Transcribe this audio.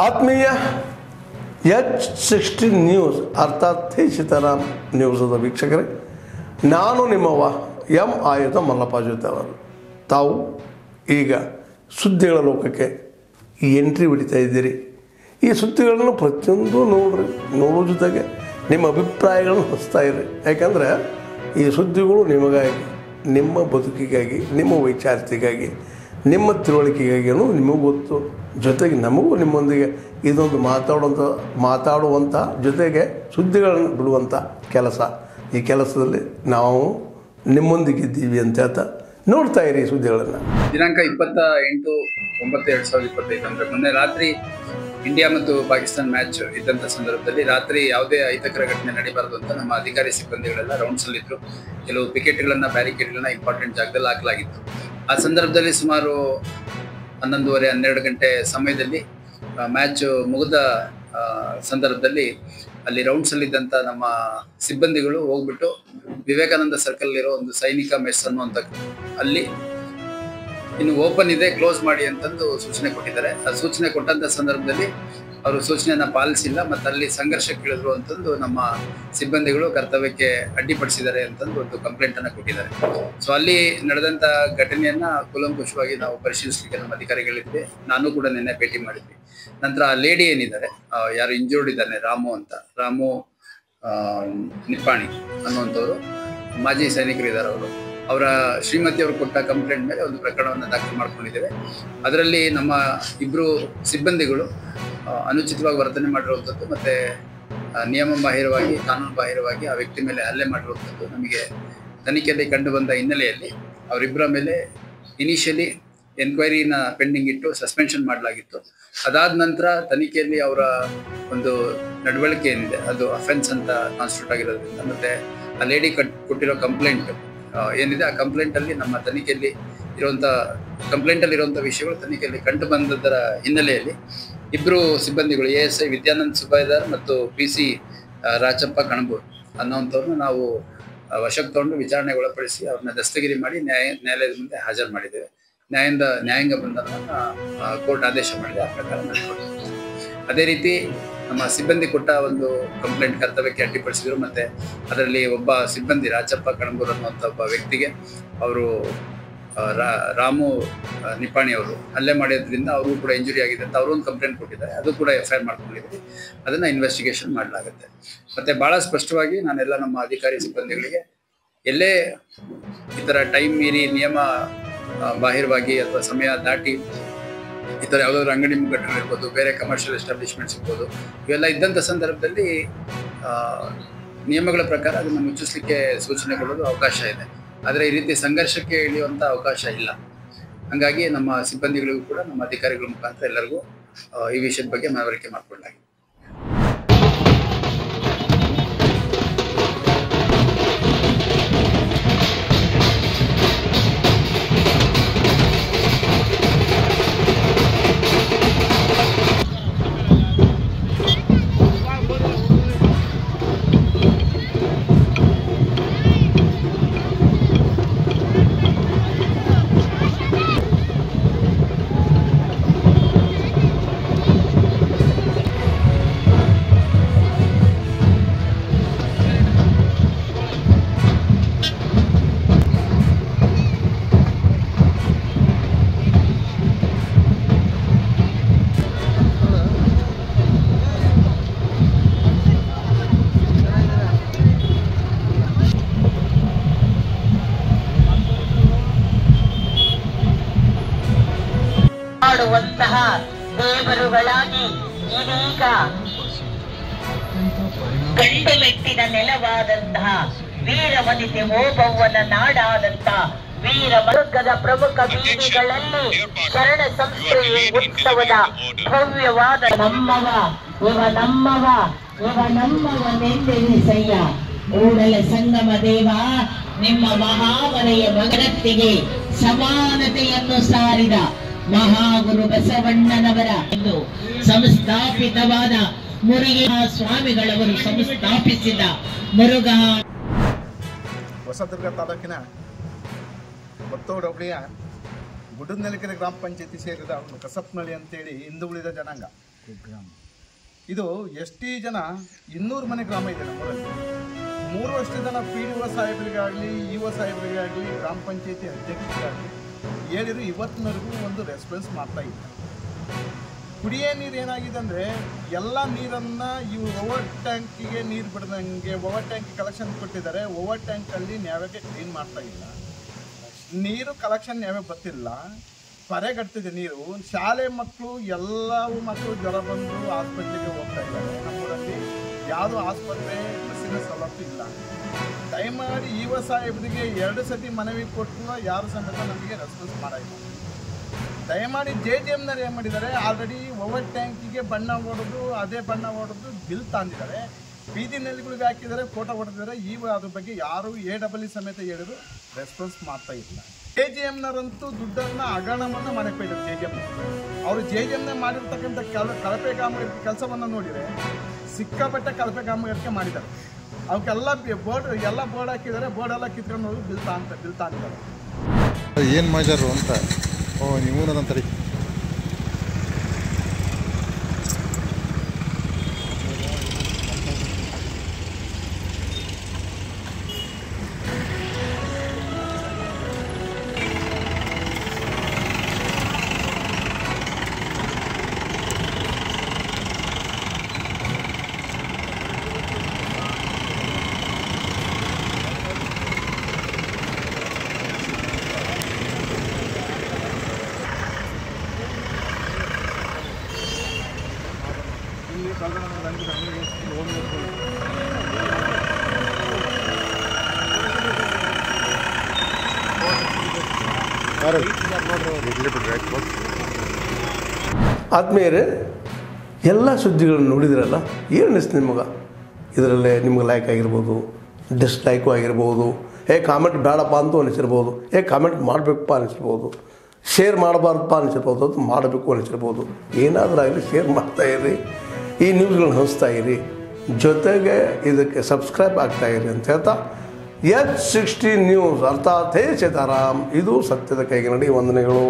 ಆತ್ಮೀಯ H16 news ಅರ್ಥಾತ್ ಸೀತಾರಾಮ್ ನ್ಯೂಸದ ವೀಕ್ಷಕರೇ, ನಾನು ನಿಮ್ಮವ ಎಂ ಆಯುಧ ಮಲ್ಲಪ್ಪ ಜೊತೆ ಅವರು. ತಾವು ಈಗ ಸುದ್ದಿಗಳ ಲೋಕಕ್ಕೆ ಎಂಟ್ರಿ ಹೊಡಿತಾ ಇದ್ದೀರಿ. ಈ ಸುದ್ದಿಗಳನ್ನು ಪ್ರತಿಯೊಂದು ನೋಡೋ ಜೊತೆಗೆ ನಿಮ್ಮ ಅಭಿಪ್ರಾಯಗಳನ್ನು ಹಚ್ತಾ ಇರಿ. ಯಾಕಂದರೆ ಈ ಸುದ್ದಿಗಳು ನಿಮಗಾಗಿ, ನಿಮ್ಮ ಬದುಕಿಗಾಗಿ, ನಿಮ್ಮ ವೈಚಾರಿಕೆಗಾಗಿ, ನಿಮ್ಮ ತಿಳುವಳಿಕೆಗಾಗಿ ನಿಮಗೂ ಗೊತ್ತು. ಜೊತೆಗೆ ನಮಗೂ ನಿಮ್ಮೊಂದಿಗೆ ಇದೊಂದು ಮಾತಾಡುವಂಥ ಜೊತೆಗೆ ಸುದ್ದಿಗಳನ್ನು ಬಿಡುವಂಥ ಕೆಲಸ. ಈ ಕೆಲಸದಲ್ಲಿ ನಾವು ನಿಮ್ಮೊಂದಿಗಿದ್ದೀವಿ ಅಂತ ಹೇಳ್ತಾ ನೋಡ್ತಾ ಇರಿ ಸುದ್ದಿಗಳನ್ನು. ದಿನಾಂಕ 28/9/2025 ಅಂದರೆ ಮೊನ್ನೆ ರಾತ್ರಿ ಇಂಡಿಯಾ ಮತ್ತು ಪಾಕಿಸ್ತಾನ ಮ್ಯಾಚ್ ಇದ್ದಂಥ ಸಂದರ್ಭದಲ್ಲಿ ರಾತ್ರಿ ಯಾವುದೇ ಅಹಿತಕರ ಘಟನೆ ನಡೀಬಾರದು ಅಂತ ನಮ್ಮ ಅಧಿಕಾರಿ ಸಿಬ್ಬಂದಿಗಳೆಲ್ಲ ರೌಂಡ್ಸಲ್ಲಿದ್ದರು. ಕೆಲವು ಪಿಕೆಟ್ಗಳನ್ನು, ಬ್ಯಾರಿಕೇಡ್ಗಳನ್ನ ಇಂಪಾರ್ಟೆಂಟ್ ಜಾಗದಲ್ಲಿ ಹಾಕಲಾಗಿತ್ತು. ಆ ಸಂದರ್ಭದಲ್ಲಿ ಸುಮಾರು 11:30-12 ಗಂಟೆ ಸಮಯದಲ್ಲಿ ಮ್ಯಾಚ್ ಮುಗಿದ ಸಂದರ್ಭದಲ್ಲಿ ಅಲ್ಲಿ ರೌಂಡ್ಸಲ್ಲಿದ್ದಂಥ ನಮ್ಮ ಸಿಬ್ಬಂದಿಗಳು ಹೋಗ್ಬಿಟ್ಟು ವಿವೇಕಾನಂದ ಸರ್ಕಲ್ ಇರೋ ಒಂದು ಸೈನಿಕ ಮೆಸ್ ಅನ್ನುವಂಥ ಅಲ್ಲಿ ಇನ್ನು ಓಪನ್ ಇದೆ, ಕ್ಲೋಸ್ ಮಾಡಿ ಅಂತಂದು ಸೂಚನೆ ಕೊಟ್ಟಿದ್ದಾರೆ. ಆ ಸೂಚನೆ ಕೊಟ್ಟಂಥ ಸಂದರ್ಭದಲ್ಲಿ ಅವರು ಸೂಚನೆಯನ್ನು ಪಾಲಿಸಿಲ್ಲ ಮತ್ತು ಅಲ್ಲಿ ಸಂಘರ್ಷಕ್ಕಿಳಿದ್ರು ಅಂತಂದು ನಮ್ಮ ಸಿಬ್ಬಂದಿಗಳು ಕರ್ತವ್ಯಕ್ಕೆ ಅಡ್ಡಿಪಡಿಸಿದ್ದಾರೆ ಅಂತಂದು ಒಂದು ಕಂಪ್ಲೇಂಟನ್ನು ಕೊಟ್ಟಿದ್ದಾರೆ. ಸೊ ಅಲ್ಲಿ ನಡೆದಂಥ ಘಟನೆಯನ್ನು ಕೂಲಂಕುಷವಾಗಿ ನಾವು ಪರಿಶೀಲಿಸಲಿಕ್ಕೆ ನಮ್ಮ ಅಧಿಕಾರಿಗಳಿದ್ವಿ. ನಾನು ಕೂಡ ನಿನ್ನೆ ಭೇಟಿ ಮಾಡಿದ್ವಿ. ನಂತರ ಆ ಲೇಡಿ ಏನಿದ್ದಾರೆ, ಯಾರು ಇಂಜೂರ್ಡ್ ಇದ್ದಾನೆ, ರಾಮು ನಿಪ್ಪಾಣಿ ಅನ್ನುವಂಥವ್ರು ಮಾಜಿ ಸೈನಿಕರಿದ್ದಾರೆ. ಅವರ ಶ್ರೀಮತಿಯವರು ಕೊಟ್ಟ ಕಂಪ್ಲೇಂಟ್ ಮೇಲೆ ಒಂದು ಪ್ರಕರಣವನ್ನು ದಾಖಲು ಮಾಡ್ಕೊಂಡಿದ್ದೇವೆ. ಅದರಲ್ಲಿ ನಮ್ಮ ಇಬ್ಬರು ಸಿಬ್ಬಂದಿಗಳು ಅನುಚಿತವಾಗಿ ವರ್ತನೆ ಮಾಡಿರುವಂಥದ್ದು ಮತ್ತು ನಿಯಮ ಬಾಹಿರವಾಗಿ, ಕಾನೂನು ಬಾಹಿರವಾಗಿ ಆ ವ್ಯಕ್ತಿ ಮೇಲೆ ಹಲ್ಲೆ ಮಾಡಿರುವಂಥದ್ದು ನಮಗೆ ತನಿಖೆಯಲ್ಲಿ ಕಂಡು ಬಂದ ಹಿನ್ನೆಲೆಯಲ್ಲಿ ಅವರಿಬ್ಬರ ಮೇಲೆ ಇನಿಷಿಯಲಿ ಎನ್ಕ್ವೈರಿನ ಪೆಂಡಿಂಗ್ ಇಟ್ಟು ಸಸ್ಪೆನ್ಷನ್ ಮಾಡಲಾಗಿತ್ತು. ಅದಾದ ನಂತರ ತನಿಖೆಯಲ್ಲಿ ಅವರ ಒಂದು ನಡವಳಿಕೆ ಏನಿದೆ ಅದು ಅಫೆನ್ಸ್ ಅಂತ ಕಾನ್ಸ್ಟಿಟ್ಯೂಟ್ ಆಗಿರೋದ್ರಿಂದ ಮತ್ತು ಆ ಲೇಡಿ ಕೊಟ್ಟಿರೋ ಕಂಪ್ಲೇಂಟ್ ಏನಿದೆ ಆ ಕಂಪ್ಲೇಂಟಲ್ಲಿ ನಮ್ಮ ತನಿಖೆಯಲ್ಲಿ ಇರುವಂಥ ವಿಷಯಗಳು ತನಿಖೆಯಲ್ಲಿ ಕಂಡು ಬಂದದರ ಹಿನ್ನೆಲೆಯಲ್ಲಿ ಇಬ್ಬರು ಸಿಬ್ಬಂದಿಗಳು ASI ವಿದ್ಯಾನಂದ್ ಸುಬೇದಾರ್ ಮತ್ತು PC ರಾಚಪ್ಪ ಕಣಬೂರ್ ಅನ್ನೋವಂಥವ್ರನ್ನ ನಾವು ವಶಕ್ಕೆ ತಗೊಂಡು ವಿಚಾರಣೆಗೆ ಒಳಪಡಿಸಿ ಅವ್ರನ್ನ ದಸ್ತಗಿರಿ ಮಾಡಿ ನ್ಯಾಯಾಲಯದ ಮುಂದೆ ಹಾಜರು ಮಾಡಿದ್ದೇವೆ. ನ್ಯಾಯಾಂಗ ಬಂಧನವನ್ನು ಕೋರ್ಟ್ ಆದೇಶ ಮಾಡಿದೆ. ಆ ಪ್ರಕಾರ ನಡೆದುಕೊಂಡಿದ್ದೇವೆ. ಅದೇ ರೀತಿ ನಮ್ಮ ಸಿಬ್ಬಂದಿ ಕೊಟ್ಟ ಒಂದು ಕಂಪ್ಲೇಂಟ್ ಕರ್ತವ್ಯಕ್ಕೆ ಅಡ್ಡಿಪಡಿಸಿದರು ಮತ್ತು ಅದರಲ್ಲಿ ಒಬ್ಬ ಸಿಬ್ಬಂದಿ ರಾಚಪ್ಪ ಕಣಬೂರ್ ಅನ್ನುವಂಥ ಒಬ್ಬ ವ್ಯಕ್ತಿಗೆ ಅವರು ರಾಮು ನಿಪ್ಪಾಣಿ ಅವರು ಹಲ್ಲೆ ಮಾಡಿದ್ರಿಂದ ಅವರು ಕೂಡ ಇಂಜುರಿ ಆಗಿದೆ ಅಂತ ಅವರು ಒಂದು ಕಂಪ್ಲೇಂಟ್ ಕೊಟ್ಟಿದ್ದಾರೆ. ಅದು ಕೂಡ FIR ಮಾಡ್ಕೊಂಡಿದ್ದೀವಿ. ಅದನ್ನು ಇನ್ವೆಸ್ಟಿಗೇಷನ್ ಮಾಡಲಾಗುತ್ತೆ. ಮತ್ತು ಭಾಳ ಸ್ಪಷ್ಟವಾಗಿ ನಾನೆಲ್ಲ ನಮ್ಮ ಅಧಿಕಾರಿ ಸಿಬ್ಬಂದಿಗಳಿಗೆ ಎಲ್ಲೇ ಈ ಥರ ಟೈಮ್ ಮೀರಿ ನಿಯಮ ಬಾಹಿರವಾಗಿ ಅಥವಾ ಸಮಯ ದಾಟಿ ಈ ಥರ ಯಾವುದಾದ್ರು ಅಂಗಡಿ ಮುಗ್ಗಟ್ಟುಗಳಿರ್ಬೋದು, ಬೇರೆ ಕಮರ್ಷಿಯಲ್ ಎಸ್ಟಾಬ್ಲಿಷ್ಮೆಂಟ್ಸ್ ಇರ್ಬೋದು, ಇವೆಲ್ಲ ಇದ್ದಂಥ ಸಂದರ್ಭದಲ್ಲಿ ನಿಯಮಗಳ ಪ್ರಕಾರ ಅದನ್ನು ಮುಚ್ಚಿಸ್ಲಿಕ್ಕೆ ಸೂಚನೆ ಕೊಡೋದು ಅವಕಾಶ ಇದೆ. ಆದರೆ ಈ ರೀತಿ ಸಂಘರ್ಷಕ್ಕೆ ಇಳಿಯುವಂಥ ಅವಕಾಶ ಇಲ್ಲ. ಹಾಗಾಗಿ ನಮ್ಮ ಸಿಬ್ಬಂದಿಗಳಿಗೂ ಕೂಡ ನಮ್ಮ ಅಧಿಕಾರಿಗಳ ಮುಖಾಂತರ ಎಲ್ಲರಿಗೂ ಈ ವಿಷಯದ ಬಗ್ಗೆ ಮನವರಿಕೆ ಮಾಡಿಕೊಳ್ಳಲಾಗಿದೆ. ಮಾಡುವಂತಹ ದೇವರುಗಳಾಗಿ ಇದೀಗ ಗಂಡು ಮೆಟ್ಟಿನ ನೆಲವಾದಂತಹ ವೀರವನಿತೆ ಓಬವ್ವನ ನಾಡಾದಂತಹ ವೀರ ವರ್ಗದ ಪ್ರಮುಖ ಬೀದಿಗಳಲ್ಲಿ ಶರಣ ಸಂಸ್ಥೆಯ ಉತ್ಸವದ ಭವ್ಯವಾದ ನಮ್ಮವನೆಂದೆನಿಸಯ್ಯ ಕೂಡಲ ಸಂಗಮ ದೇವ ನಿಮ್ಮ ಮಹಾಮನೆಯ ಮಗನತ್ತಿಗೆ ಸಮಾನತೆಯನ್ನು ಸಾರಿದ ಮಹಾಗುರು ಬಸವಣ್ಣನವರ ಎಂದು ಸಂಸ್ಥಾಪಿತವಾದ ಮುರುಘಾ ಸ್ವಾಮಿಗಳವರು ಸಂಸ್ಥಾಪಿಸಿದ ಮುರುಘಾ ಹೊಸದುರ್ಗ ತಾಲೂಕಿನ ಮತ್ತೋಡು ಹೋಬಳಿಯ ಗುಡ್ಡನಲಿಕೆರೆ ಗ್ರಾಮ ಪಂಚಾಯತಿ ಸೇರಿದ ಒಂದು ಕಸಪ್ನಳ್ಳಿ ಅಂತೇಳಿ ಹಿಂದುಳಿದ ಜನಾಂಗ ಕುಗ್ರಾಮ. ಇದು ಎಷ್ಟೇ ಜನ 200 ಮನೆ ಗ್ರಾಮ ಇದೆ ನಮ್ಮೂರಲ್ಲಿ. 3 ವರ್ಷದ ಜನ PDO ಸಾಹೇಬರಿಗಾಗಲಿ EO ಸಾಹೇಬರಿಗಾಗಲಿ ಗ್ರಾಮ ಪಂಚಾಯತಿ ಅಧ್ಯಕ್ಷರಿಗಾಗಲಿ ಹೇಳಿದ್ರು ಇವತ್ತಿನವರೆಗೂ ಒಂದು ರೆಸ್ಪಾನ್ಸ್ ಮಾಡ್ತಾ ಇಲ್ಲ. ಕುಡಿಯೋ ನೀರು ಏನಾಗಿದೆ ಅಂದರೆ ಎಲ್ಲ ನೀರನ್ನು ಇವು ಓವರ್ ಟ್ಯಾಂಕಿಗೆ ನೀರು ಬಿಡ್ದಂಗೆ ಓವರ್ ಟ್ಯಾಂಕ್ ಕಲೆಕ್ಷನ್ ಕೊಟ್ಟಿದ್ದಾರೆ. ಓವರ್ ಟ್ಯಾಂಕಲ್ಲಿ ನ್ಯಾಯಕ್ಕೆ ಕ್ಲೀನ್ ಮಾಡ್ತಾ ಇಲ್ಲ. ನೀರು ಕಲೆಕ್ಷನ್ ನ್ಯಾಯ ಬರ್ತಿಲ್ಲ, ಪರೆಗಟ್ತಿದೆ ನೀರು. ಶಾಲೆ ಮಕ್ಕಳು ಎಲ್ಲವೂ ಮಕ್ಕಳು ಜ್ವರ ಬಂದು ಆಸ್ಪತ್ರೆಗೆ ಹೋಗ್ತಾ ಇದ್ದಾರೆ. ನಮ್ಮೂರಲ್ಲಿ ಯಾವುದೂ ಆಸ್ಪತ್ರೆ ಬಸ್ಸಿನ ಸವಲತ್ತು ಇಲ್ಲ. ದಯಮಾಡಿ EO ಸಾಹೇಬರಿಗೆ 2 ಸತಿ ಮನವಿ ಕೊಟ್ಟು ಯಾರು ಸಮೇತ ನಮಗೆ ರೆಸ್ಪಾನ್ಸ್ ಮಾಡಿಲ್ಲ. ದಯಮಾಡಿ JJMನವ್ರು ಏನು ಮಾಡಿದ್ದಾರೆ, ಆಲ್ರೆಡಿ ಓವರ್ ಟ್ಯಾಂಕಿಗೆ ಬಣ್ಣ ಹೊಡೆದು ಅದೇ ಬಣ್ಣ ಹೊಡೆದು ಬಿಲ್ ತಂದಿದ್ದಾರೆ. ಬೀದಿ ನೆಲೆಗಳಿಗೆ ಹಾಕಿದ್ದಾರೆ, ಫೋಟೋ ಹೊಡೆದಿದ್ದಾರೆ. ಅದ್ರ ಬಗ್ಗೆ ಯಾರು AEE ಸಮೇತ ಹೇಳಿದ್ರು ರೆಸ್ಪಾನ್ಸ್ ಮಾಡ್ತಾ ಇಲ್ಲ. JJMನವರಂತೂ ದುಡ್ಡನ್ನು ಹಗರಣವನ್ನು ಮಾಡಕ್ಕೆ ಹೋಗಿದ್ದಾರೆ. JJM ಅವರು JJMನ ಮಾಡಿರ್ತಕ್ಕಂಥ ಕಳಪೆ ಕಾಮಗಾರಿಕೆ ಕೆಲಸವನ್ನು ನೋಡಿದರೆ ಸಿಕ್ಕಾಪಟ್ಟೆ ಕಳಪೆ ಕಾಮಗಾರಿಕೆ ಮಾಡಿದ್ದಾರೆ. ಅವಕ್ಕೆಲ್ಲ ಬೋರ್ಡ್ ಹಾಕಿದ್ದಾರೆ. ಬೋರ್ಡ್ ಎಲ್ಲ ಕಿತ್ಕೊಂಡು ಹೋಗಿ ಬಿಲ್ ತಾಂದಿದ್ದಾರೆ. ಏನು ಮಾಡ್ಯಾರು ಅಂತ ನೀವು ನಂತರ ಆದ್ಮೇಲೆ ಎಲ್ಲ ಸುದ್ದಿಗಳನ್ನು ನೋಡಿದ್ರಲ್ಲ, ಏನು ಅನಿಸ್ತು ನಿಮಗೆ? ಇದರಲ್ಲೇ ನಿಮ್ಗೆ ಲೈಕ್ ಆಗಿರ್ಬೋದು, ಡಿಸ್ಲೈಕು ಆಗಿರ್ಬೋದು, ಕಾಮೆಂಟ್ ಬೇಡಪ್ಪ ಅಂತೂ ಅನಿಸಿರ್ಬೋದು, ಕಾಮೆಂಟ್ ಮಾಡಬೇಕಪ್ಪ ಅನಿಸಿರ್ಬೋದು, ಶೇರ್ ಮಾಡಬಾರ್ದಪ್ಪ ಅನಿಸಿರ್ಬೋದು, ಅದು ಮಾಡಬೇಕು ಅನಿಸಿರ್ಬೋದು. ಏನಾದರೂ ಆಗಲಿ ಶೇರ್ ಮಾಡ್ತಾಯಿರಿ, ಈ ನ್ಯೂಸ್ಗಳನ್ನ ಹಂಚ್ತಾ ಇರಿ, ಜೊತೆಗೆ ಇದಕ್ಕೆ ಸಬ್ಸ್ಕ್ರೈಬ್ ಆಗ್ತಾಯಿರಿ ಅಂತ ಹೇಳ್ತಾ H16 ನ್ಯೂಸ್ ಅರ್ಥಾತ್ ಹೇ ಸೀತಾರಾಮ್, ಇದು ಸತ್ಯದ ಕೈಗೆ ನಡಿ. ವಂದನೆಗಳು.